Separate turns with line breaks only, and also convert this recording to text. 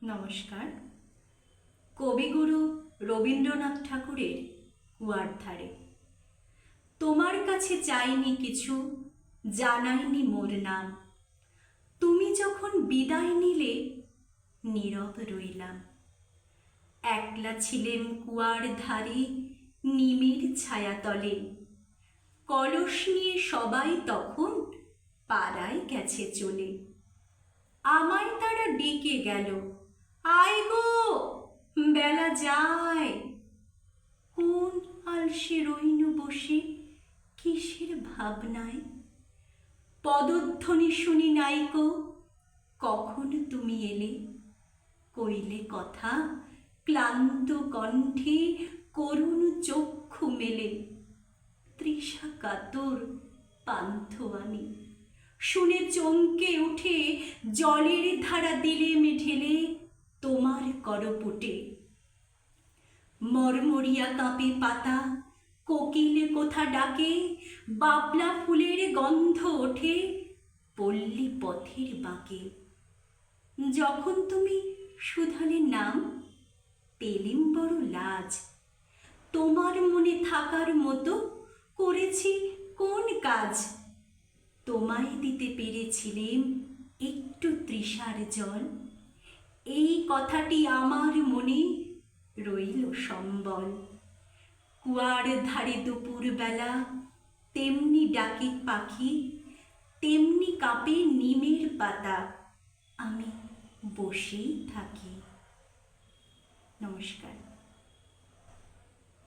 নমস্কার। কবিগুরু রবীন্দ্রনাথ ঠাকুরের কুয়ার ধারে। তোমার কাছে চাইনি কিছু, জানাইনি মোর নাম। তুমি যখন বিদায় নিলে, নীরব রইলাম। একলা ছিলেম কুয়ার ধারে, নিমের ছায়াতলে। কলস নিয়ে সবাই তখন পাড়ায় গেছে চলে। আমায় তারা ডেকে গেল, আয় গো, বেলা যায়। কোন আলসে রইনু বসে, কিসের ভাবনায়। পদধ্বনি শুনি নাইকো, কখন তুমি এলে। কইলে কথা, ক্লান্ত কণ্ঠে, করুণ চক্ষু মেলে। তৃষা কাতর পান্থ-আনি শুনে চমকে উঠে, জলের ধারা দিলেম ঢেলে তোমার করপুটে। মরমরিয়া কাঁপে পাতা, কোকিল কোথা ডাকে। বাবলা ফুলের গন্ধ ওঠে পল্লী পথের বাঁকে। যখন তুমি শুধালে নাম, পেলেম বড় লাজ। তোমার মনে থাকার মতো করেছি কোন কাজ। তোমায় দিতে পেরেছিলেম একটু তৃষার জল। এই কথাটি আমার মনে রইল সম্বল। কুয়ার ধারে দুপুর বেলা তেমনি ডাকে পাখি, তেমনি কাঁপে নিমের পাতা। আমি বসেই থাকি। নমস্কার।